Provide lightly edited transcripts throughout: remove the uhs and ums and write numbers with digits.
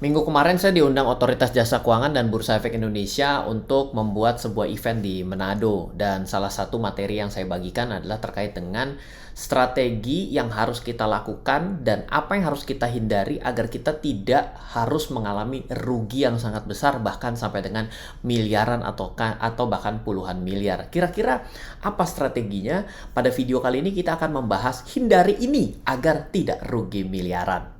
Minggu kemarin saya diundang Otoritas Jasa Keuangan dan Bursa Efek Indonesia untuk membuat sebuah event di Manado. Dan salah satu materi yang saya bagikan adalah terkait dengan strategi yang harus kita lakukan dan apa yang harus kita hindari agar kita tidak harus mengalami rugi yang sangat besar, bahkan sampai dengan miliaran atau bahkan puluhan miliar. Kira-kira apa strateginya? Pada video kali ini kita akan membahas hindari ini agar tidak rugi miliaran.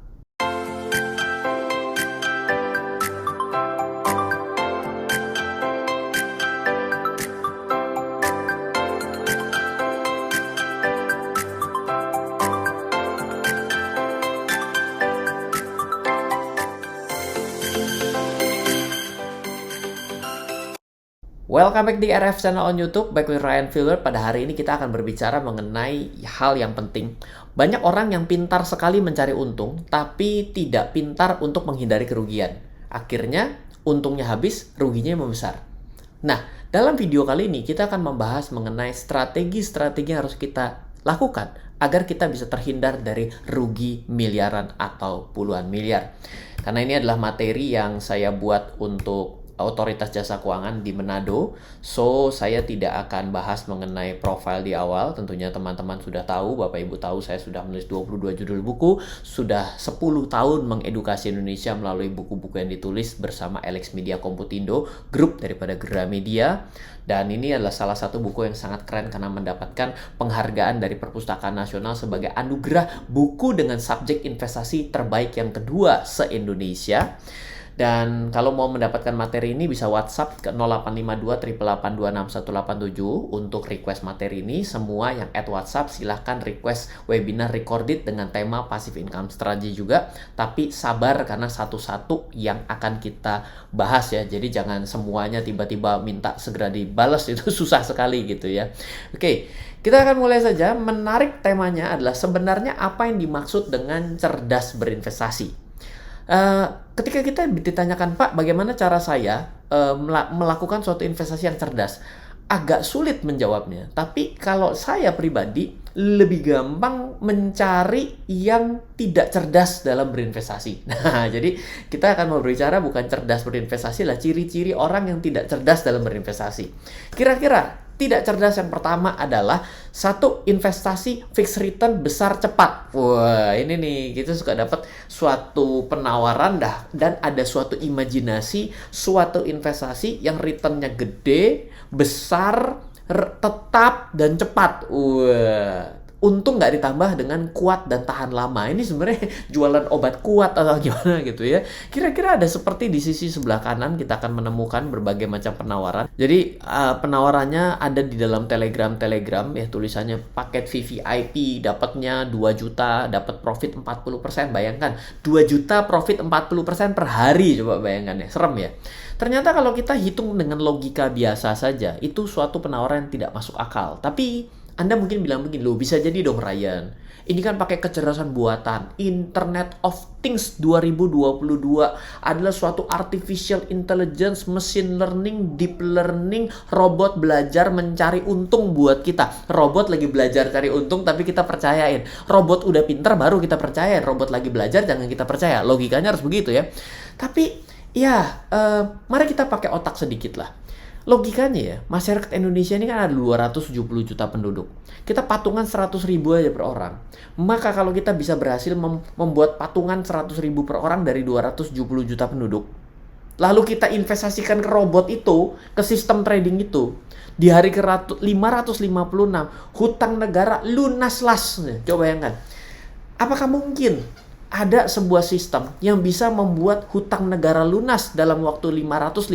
Welcome back di RF Channel on YouTube, back with Ryan Filbert. Pada hari ini kita akan berbicara mengenai hal yang penting. Banyak orang yang pintar sekali mencari untung, tapi tidak pintar untuk menghindari kerugian. Akhirnya, untungnya habis, ruginya membesar. Nah, dalam video kali ini kita akan membahas mengenai strategi-strategi yang harus kita lakukan agar kita bisa terhindar dari rugi miliaran atau puluhan miliar. Karena ini adalah materi yang saya buat untuk Otoritas Jasa Keuangan di Manado. So, saya tidak akan bahas mengenai profil di awal. Tentunya teman-teman sudah tahu, Bapak Ibu tahu saya sudah menulis 22 judul buku, sudah 10 tahun mengedukasi Indonesia melalui buku-buku yang ditulis bersama Alex Media Komputindo, grup daripada Gramedia. Dan ini adalah salah satu buku yang sangat keren karena mendapatkan penghargaan dari Perpustakaan Nasional sebagai anugerah buku dengan subjek investasi terbaik yang kedua se-Indonesia. Dan kalau mau mendapatkan materi ini bisa WhatsApp ke 0852 888 26187 untuk request materi ini. Semua yang add WhatsApp silahkan request webinar recorded dengan tema passive income strategy juga. Tapi sabar karena satu-satu yang akan kita bahas ya. Jadi jangan semuanya tiba-tiba minta segera dibalas, itu susah sekali gitu ya. Oke, kita akan mulai saja. Menarik temanya adalah sebenarnya apa yang dimaksud dengan cerdas berinvestasi. Ketika kita ditanyakan, Pak, bagaimana cara saya melakukan suatu investasi yang cerdas? Agak sulit menjawabnya. Tapi kalau saya pribadi lebih gampang mencari yang tidak cerdas dalam berinvestasi. Nah, jadi kita akan berbicara bukan cerdas berinvestasi lah, ciri-ciri orang yang tidak cerdas dalam berinvestasi. Kira-kira tidak cerdas yang pertama adalah satu, investasi fixed return besar cepat. Wah, ini nih kita suka dapat suatu penawaran dan ada suatu imajinasi suatu investasi yang returnnya gede, besar, tetap dan cepat. Wah, untung nggak ditambah dengan kuat dan tahan lama. Ini sebenarnya jualan obat kuat atau gimana gitu ya. Kira-kira ada seperti di sisi sebelah kanan kita akan menemukan berbagai macam penawaran. Jadi penawarannya ada di dalam Telegram ya, tulisannya paket VVIP dapatnya 2 juta, dapat profit 40%. Bayangkan 2 juta profit 40% per hari, coba bayangkan ya. Serem ya. Ternyata kalau kita hitung dengan logika biasa saja, itu suatu penawaran yang tidak masuk akal. Tapi Anda mungkin bilang begini, loh bisa jadi dong Ryan. Ini kan pakai kecerdasan buatan. Internet of Things 2022 adalah suatu artificial intelligence, machine learning, deep learning, robot belajar mencari untung buat kita. Robot lagi belajar cari untung tapi kita percayain. Robot udah pinter baru kita percayain. Robot lagi belajar jangan kita percaya. Logikanya harus begitu ya. Tapi ya, mari kita pakai otak sedikit lah. Logikanya ya, masyarakat Indonesia ini kan ada 270 juta penduduk. Kita patungan 100 ribu aja per orang. Maka kalau kita bisa berhasil membuat patungan 100 ribu per orang dari 270 juta penduduk, lalu kita investasikan ke robot itu, ke sistem trading itu, di hari ke 556, hutang negara lunas las. Coba bayangkan. Apakah mungkin ada sebuah sistem yang bisa membuat hutang negara lunas dalam waktu 556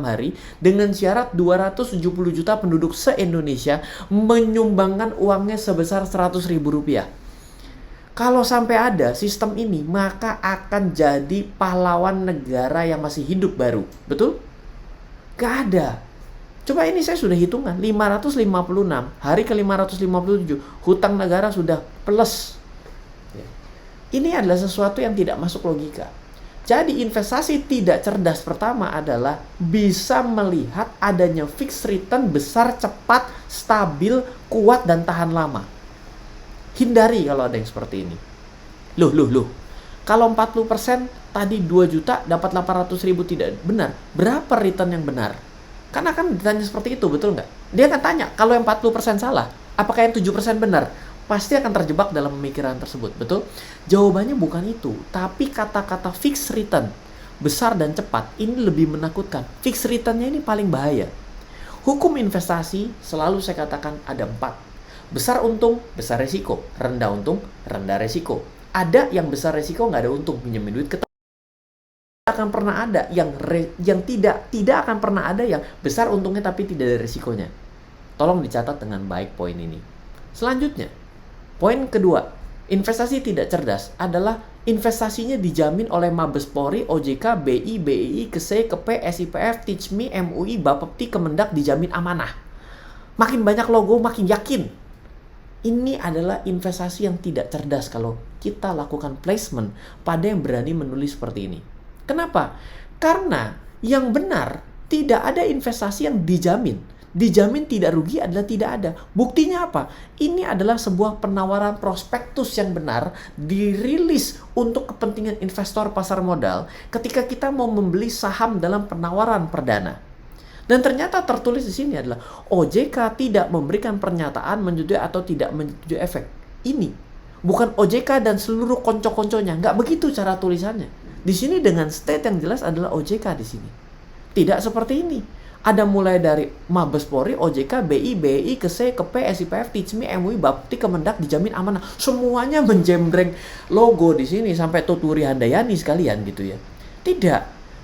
hari dengan syarat 270 juta penduduk se-Indonesia menyumbangkan uangnya sebesar 100 ribu rupiah. Kalau sampai ada sistem ini, maka akan jadi pahlawan negara yang masih hidup baru. Betul? Gak ada. Coba ini saya sudah hitungan, 556 hari ke 557, hutang negara sudah plus. Ini adalah sesuatu yang tidak masuk logika. Jadi investasi tidak cerdas pertama adalah bisa melihat adanya fixed return besar, cepat, stabil, kuat, dan tahan lama. Hindari kalau ada yang seperti ini. Loh. Kalau 40% tadi 2 juta dapat 800.000 tidak benar. Berapa return yang benar? Karena kan ditanya seperti itu, betul nggak? Dia akan tanya, kalau yang 40% salah, apakah yang 7% benar? Pasti akan terjebak dalam pemikiran tersebut, betul? Jawabannya bukan itu, tapi kata-kata fixed return, besar dan cepat, ini lebih menakutkan. Fixed return-nya ini paling bahaya. Hukum investasi selalu saya katakan ada 4. Besar untung, besar resiko. Rendah untung, rendah resiko. Ada yang besar resiko nggak ada untung, pinjemin duit ke akan pernah ada yang tidak akan pernah ada yang besar untungnya tapi tidak ada resikonya. Tolong dicatat dengan baik poin ini. Selanjutnya, poin kedua, investasi tidak cerdas adalah investasinya dijamin oleh Mabes Polri, OJK, BI, BEI, KSE, KP, SIPF, Teachme, MUI, Bapepti, Kemendak dijamin amanah. Makin banyak logo, makin yakin. Ini adalah investasi yang tidak cerdas kalau kita lakukan placement pada yang berani menulis seperti ini. Kenapa? Karena yang benar tidak ada investasi yang dijamin. Dijamin tidak rugi adalah tidak ada. Buktinya apa? Ini adalah sebuah penawaran prospektus yang benar dirilis untuk kepentingan investor pasar modal ketika kita mau membeli saham dalam penawaran perdana. Dan ternyata tertulis di sini adalah OJK tidak memberikan pernyataan menyetujui atau tidak menyetujui efek. Ini bukan OJK dan seluruh konco-konconya. Nggak begitu cara tulisannya. Di sini dengan state yang jelas adalah OJK di sini. Tidak seperti ini. Ada mulai dari Mabes Polri, OJK, BI, BEI, KSE, KP, SIPF, Teachme, MUI, Bapepti, Kemendak dijamin amanah. Semuanya menjembreng logo di sini sampai Tuturi Handayani sekalian gitu ya. Tidak.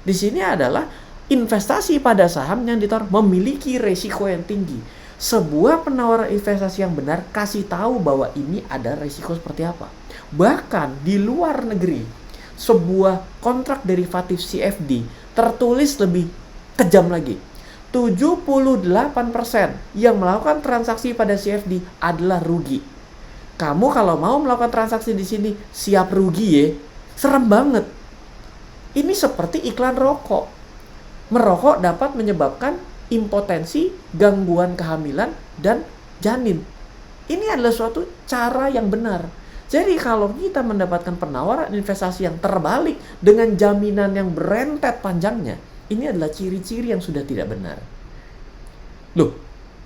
Di sini adalah investasi pada saham yang ditaruh memiliki resiko yang tinggi. Sebuah penawaran investasi yang benar kasih tahu bahwa ini ada resiko seperti apa. Bahkan di luar negeri, sebuah kontrak derivatif CFD tertulis lebih kejam lagi. 78% yang melakukan transaksi pada CFD adalah rugi. Kamu kalau mau melakukan transaksi di sini siap rugi ya. Serem banget. Ini seperti iklan rokok. Merokok dapat menyebabkan impotensi, gangguan kehamilan, dan janin. Ini adalah suatu cara yang benar. Jadi kalau kita mendapatkan penawaran investasi yang terbalik dengan jaminan yang berentet panjangnya, ini adalah ciri-ciri yang sudah tidak benar. Loh,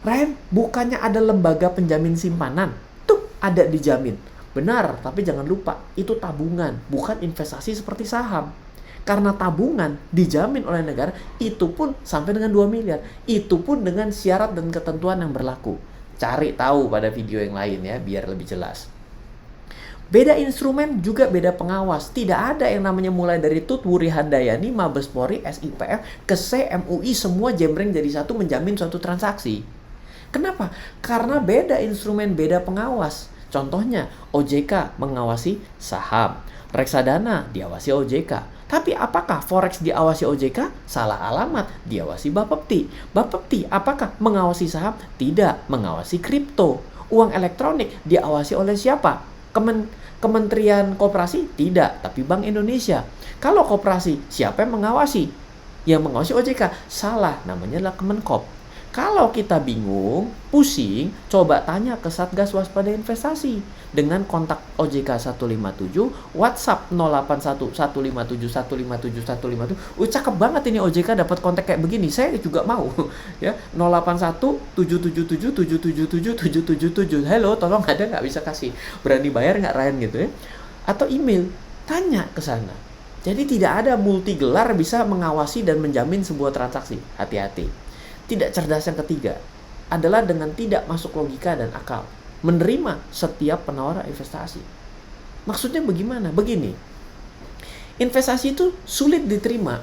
Ryan, bukannya ada lembaga penjamin simpanan? Tuh, ada dijamin. Benar, tapi jangan lupa, itu tabungan, bukan investasi seperti saham. Karena tabungan dijamin oleh negara, itu pun sampai dengan 2 miliar. Itu pun dengan syarat dan ketentuan yang berlaku. Cari tahu pada video yang lain ya, biar lebih jelas. Beda instrumen juga beda pengawas. Tidak ada yang namanya mulai dari Tutwuri Handayani, Mabes Polri, SIPF, KSE, MUI, semua jembreng jadi satu menjamin suatu transaksi. Kenapa? Karena beda instrumen, beda pengawas. Contohnya, OJK mengawasi saham. Reksadana diawasi OJK. Tapi apakah Forex diawasi OJK? Salah alamat, diawasi Bapepti. Bapepti apakah mengawasi saham? Tidak, mengawasi kripto. Uang elektronik diawasi oleh siapa? Kementerian Koperasi? Tidak, tapi Bank Indonesia. Kalau koperasi, siapa yang mengawasi? Yang mengawasi OJK? Salah, namanya adalah Kemenkop. Kalau kita bingung, pusing, coba tanya ke Satgas Waspada Investasi dengan kontak OJK 157, WhatsApp 081 157 157 157. Cakep banget ini OJK dapat kontak kayak begini. Saya juga mau ya. 081 777 777 777. Halo, tolong ada nggak bisa kasih? Berani bayar nggak Ryan gitu ya? Atau email, tanya ke sana. Jadi tidak ada multi gelar bisa mengawasi dan menjamin sebuah transaksi. Hati-hati. Tidak cerdas yang ketiga adalah dengan tidak masuk logika dan akal. Menerima setiap penawaran investasi. Maksudnya bagaimana? Begini. Investasi itu sulit diterima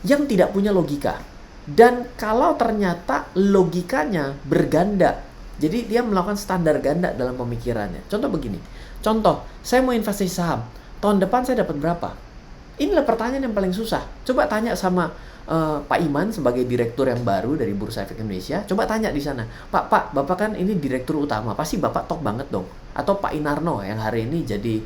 yang tidak punya logika. Dan kalau ternyata logikanya berganda. Jadi dia melakukan standar ganda dalam pemikirannya. Contoh begini. Contoh, saya mau investasi saham. Tahun depan saya dapat berapa? Inilah pertanyaan yang paling susah. Coba tanya sama Pak Iman sebagai direktur yang baru dari Bursa Efek Indonesia. Coba tanya di sana, Pak, Bapak kan ini direktur utama, pasti Bapak top banget dong. Atau Pak Inarno yang hari ini jadi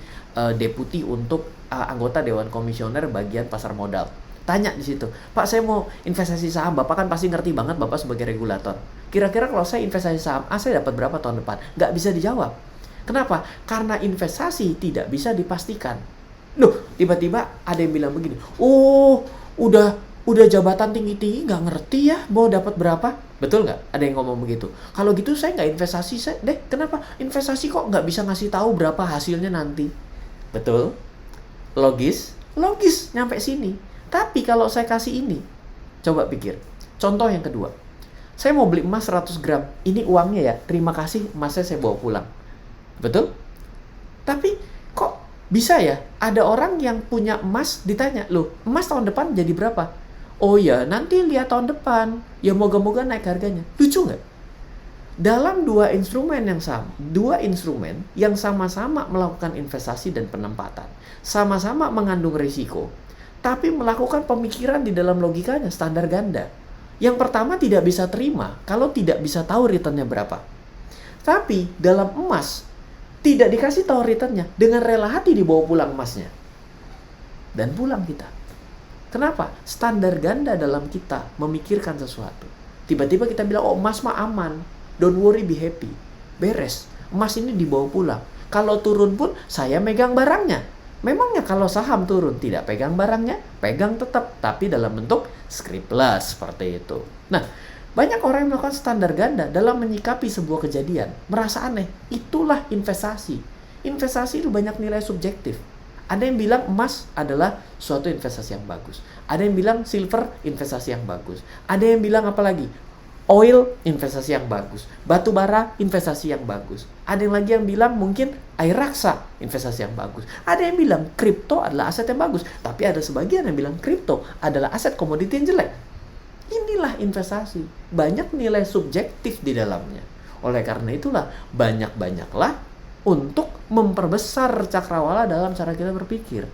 deputi untuk anggota Dewan Komisioner bagian pasar modal. Tanya di situ, Pak saya mau investasi saham, Bapak kan pasti ngerti banget Bapak sebagai regulator. Kira-kira kalau saya investasi saham A, saya dapat berapa tahun depan? Nggak bisa dijawab. Kenapa? Karena investasi tidak bisa dipastikan. Loh, Tiba-tiba ada yang bilang begini, oh udah jabatan tinggi-tinggi nggak ngerti ya mau dapat berapa. Betul nggak? Ada yang ngomong begitu. Kalau gitu saya nggak investasi deh. Kenapa? Investasi kok nggak bisa ngasih tahu berapa hasilnya nanti. Betul? Logis? Logis nyampe sini. Tapi kalau saya kasih ini, coba pikir. Contoh yang kedua. Saya mau beli emas 100 gram. Ini uangnya ya. Terima kasih, emasnya saya bawa pulang. Betul? Tapi kok bisa ya? Ada orang yang punya emas ditanya, loh emas tahun depan jadi berapa? Oh ya, nanti lihat tahun depan. Ya moga-moga naik harganya. Lucu nggak? Dalam dua instrumen yang sama-sama melakukan investasi dan penempatan, sama-sama mengandung risiko, tapi melakukan pemikiran di dalam logikanya standar ganda. Yang pertama tidak bisa terima kalau tidak bisa tahu returnnya berapa. Tapi dalam emas, tidak dikasih tahu returnnya, dengan rela hati dibawa pulang emasnya. Dan pulang kita. Kenapa? Standar ganda dalam kita memikirkan sesuatu. Tiba-tiba kita bilang, oh emas mah aman. Don't worry, be happy. Beres. Emas ini dibawa pulang. Kalau turun pun, saya megang barangnya. Memangnya kalau saham turun, tidak pegang barangnya? Pegang tetap, tapi dalam bentuk scriptless, seperti itu. Nah, banyak orang yang melakukan standar ganda dalam menyikapi sebuah kejadian. Merasa aneh. Itulah investasi. Investasi itu banyak nilai subjektif. Ada yang bilang emas adalah suatu investasi yang bagus. Ada yang bilang silver investasi yang bagus. Ada yang bilang apa lagi? Oil investasi yang bagus. Batu bara investasi yang bagus. Ada yang lagi yang bilang mungkin air raksa investasi yang bagus. Ada yang bilang kripto adalah aset yang bagus. Tapi ada sebagian yang bilang kripto adalah aset komoditi yang jelek. Inilah investasi. Banyak nilai subjektif di dalamnya. Oleh karena itulah banyak-banyaklah untuk memperbesar cakrawala dalam cara kita berpikir.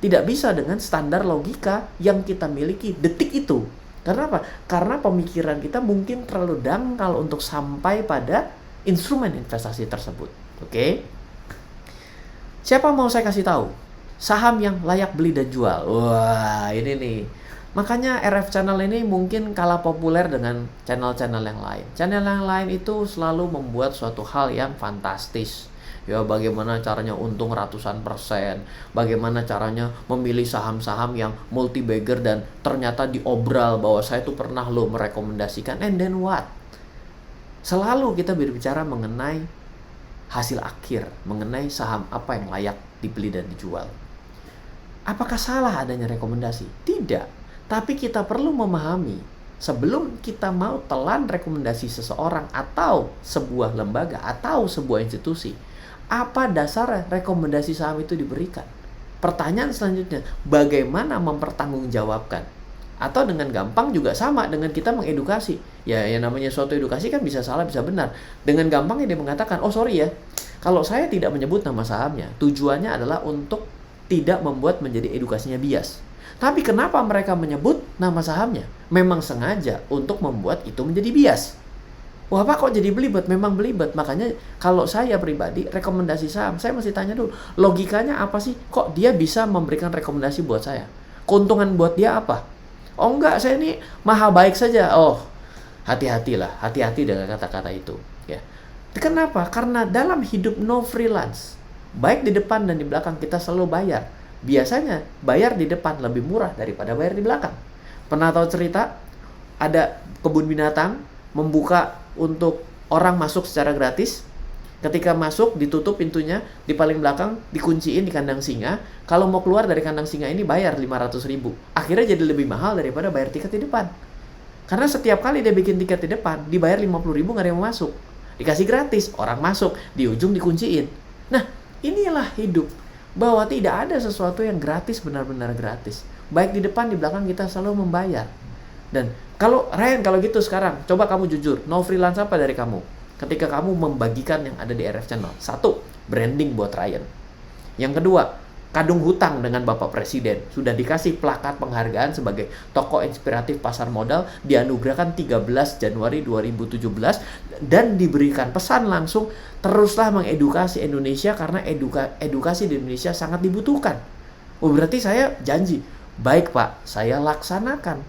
Tidak bisa dengan standar logika yang kita miliki detik itu. Karena apa? Karena pemikiran kita mungkin terlalu dangkal untuk sampai pada instrumen investasi tersebut. Oke? Siapa mau saya kasih tahu? Saham yang layak beli dan jual. Wah, ini nih. Makanya RF Channel ini mungkin kalah populer dengan channel-channel yang lain. Channel yang lain itu selalu membuat suatu hal yang fantastis. Ya, bagaimana caranya untung ratusan persen, bagaimana caranya memilih saham-saham yang multi bagger dan ternyata diobral bahwa saya tuh pernah loh merekomendasikan, and then what? Selalu kita berbicara mengenai hasil akhir, mengenai saham apa yang layak dibeli dan dijual. Apakah salah adanya rekomendasi? Tidak, tapi kita perlu memahami sebelum kita mau telan rekomendasi seseorang atau sebuah lembaga atau sebuah institusi, apa dasar rekomendasi saham itu diberikan? Pertanyaan selanjutnya, bagaimana mempertanggungjawabkan? Atau dengan gampang juga sama dengan kita mengedukasi. Ya, yang namanya suatu edukasi kan bisa salah, bisa benar. Dengan gampangnya dia mengatakan, oh sorry ya, kalau saya tidak menyebut nama sahamnya, tujuannya adalah untuk tidak membuat menjadi edukasinya bias. Tapi kenapa mereka menyebut nama sahamnya? Memang sengaja untuk membuat itu menjadi bias. Wah Pak, kok jadi belibet? Memang belibet. Makanya kalau saya pribadi rekomendasi saham, saya mesti tanya dulu, logikanya apa sih? Kok dia bisa memberikan rekomendasi buat saya? Keuntungan buat dia apa? Oh enggak, saya ini maha baik saja. Oh, hati-hatilah, hati-hati dengan kata-kata itu. Ya. Kenapa? Karena dalam hidup no freelance, baik di depan dan di belakang kita selalu bayar. Biasanya bayar di depan lebih murah daripada bayar di belakang. Pernah tahu cerita? Ada kebun binatang membuka untuk orang masuk secara gratis. Ketika masuk, ditutup pintunya, di paling belakang dikunciin di kandang singa. Kalau mau keluar dari kandang singa ini bayar 500.000. Akhirnya jadi lebih mahal daripada bayar tiket di depan. Karena setiap kali dia bikin tiket di depan, dibayar 50.000, nggak ada yang mau masuk. Dikasih gratis, orang masuk, di ujung dikunciin. Nah, inilah hidup. Bahwa tidak ada sesuatu yang gratis, benar-benar gratis. Baik di depan, di belakang kita selalu membayar. Dan kalau Ryan, kalau gitu sekarang, coba kamu jujur, no freelance apa dari kamu? Ketika kamu membagikan yang ada di RF Channel. 1, branding buat Ryan. Yang kedua, kadung hutang dengan Bapak Presiden. Sudah dikasih plakat penghargaan sebagai tokoh inspiratif pasar modal, dianugerahkan 13 Januari 2017, dan diberikan pesan langsung, teruslah mengedukasi Indonesia karena edukasi di Indonesia sangat dibutuhkan. Oh, berarti saya janji, baik Pak, saya laksanakan.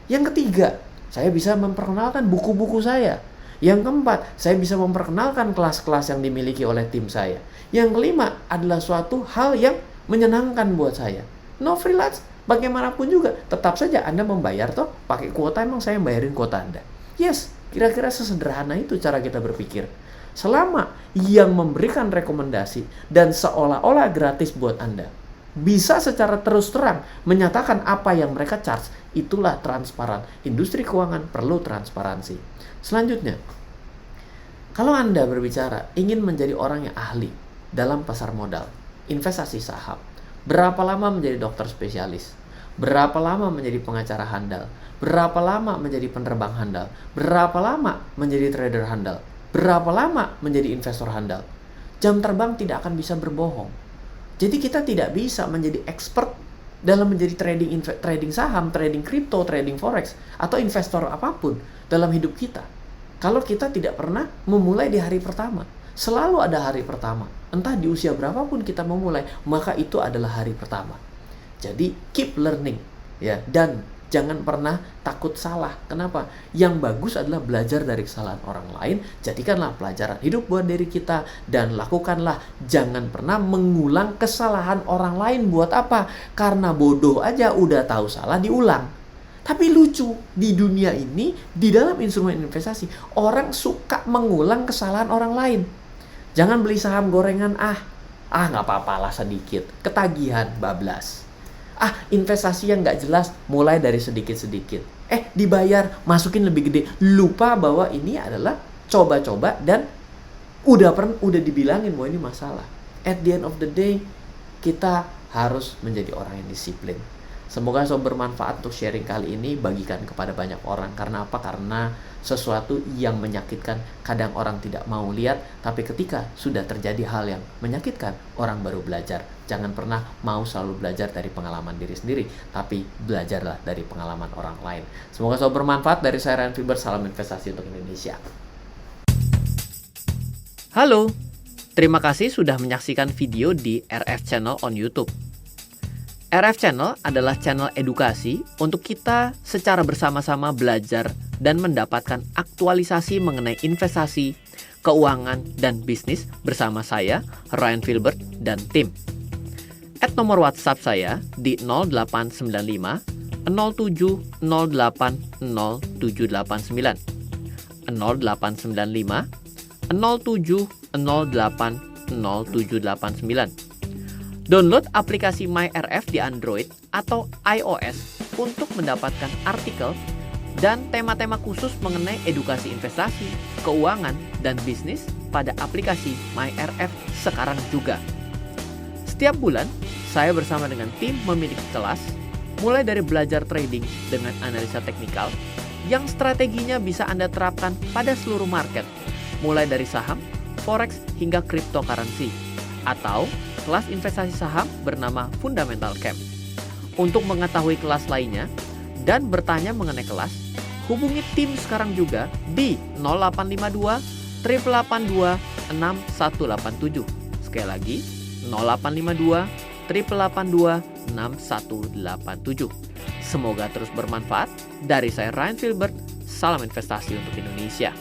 Yang ketiga, saya bisa memperkenalkan buku-buku saya. Yang keempat, saya bisa memperkenalkan kelas-kelas yang dimiliki oleh tim saya. Yang kelima adalah suatu hal yang menyenangkan buat saya. No freelance, bagaimanapun juga, tetap saja Anda membayar toh, pakai kuota, emang saya bayarin kuota Anda. Yes, kira-kira sesederhana itu cara kita berpikir. Selama yang memberikan rekomendasi dan seolah-olah gratis buat Anda bisa secara terus terang menyatakan apa yang mereka charge, itulah transparan. Industri keuangan perlu transparansi. Selanjutnya, kalau Anda berbicara ingin menjadi orang yang ahli dalam pasar modal, investasi saham, berapa lama menjadi dokter spesialis? Berapa lama menjadi pengacara handal? Berapa lama menjadi penerbang handal? Berapa lama menjadi trader handal? Berapa lama menjadi investor handal? Jam terbang tidak akan bisa berbohong. Jadi kita tidak bisa menjadi expert dalam menjadi trading saham, trading kripto, trading forex, atau investor apapun dalam hidup kita kalau kita tidak pernah memulai di hari pertama. Selalu ada hari pertama. Entah di usia berapapun kita memulai, maka itu adalah hari pertama. Jadi keep learning, ya, dan jangan pernah takut salah. Kenapa? Yang bagus adalah belajar dari kesalahan orang lain. Jadikanlah pelajaran hidup buat diri kita dan lakukanlah. Jangan pernah mengulang kesalahan orang lain. Buat apa? Karena bodoh aja udah tahu salah diulang. Tapi lucu, di dunia ini, di dalam instrumen investasi, orang suka mengulang kesalahan orang lain. Jangan beli saham gorengan, nggak apa-apalah sedikit. Ketagihan, bablas. Investasi yang nggak jelas, mulai dari sedikit-sedikit. Dibayar, masukin lebih gede. Lupa bahwa ini adalah coba-coba dan udah dibilangin bahwa ini masalah. At the end of the day, kita harus menjadi orang yang disiplin. Semoga bermanfaat untuk sharing kali ini, bagikan kepada banyak orang. Karena apa? Karena sesuatu yang menyakitkan kadang orang tidak mau lihat, tapi ketika sudah terjadi hal yang menyakitkan, orang baru belajar. Jangan pernah mau selalu belajar dari pengalaman diri sendiri, tapi belajarlah dari pengalaman orang lain. Semoga bermanfaat. Dari saya Ryan Filbert, salam investasi untuk Indonesia. Halo, terima kasih sudah menyaksikan video di RF Channel on YouTube. RF Channel adalah channel edukasi untuk kita secara bersama-sama belajar dan mendapatkan aktualisasi mengenai investasi, keuangan, dan bisnis bersama saya, Ryan Filbert, dan tim. Add nomor WhatsApp saya di 0895 07 08 0789 0895 07 08 0789. Download aplikasi MyRF di Android atau iOS untuk mendapatkan artikel dan tema-tema khusus mengenai edukasi investasi, keuangan, dan bisnis pada aplikasi MyRF sekarang juga. Setiap bulan, saya bersama dengan tim memiliki kelas, mulai dari belajar trading dengan analisa teknikal, yang strateginya bisa Anda terapkan pada seluruh market, mulai dari saham, forex, hingga cryptocurrency, atau kelas investasi saham bernama Fundamental Camp. Untuk mengetahui kelas lainnya dan bertanya mengenai kelas, hubungi tim sekarang juga di 0852 882 6187. Sekali lagi, 0852 882 6187. Semoga terus bermanfaat. Dari saya Ryan Filbert, salam investasi untuk Indonesia.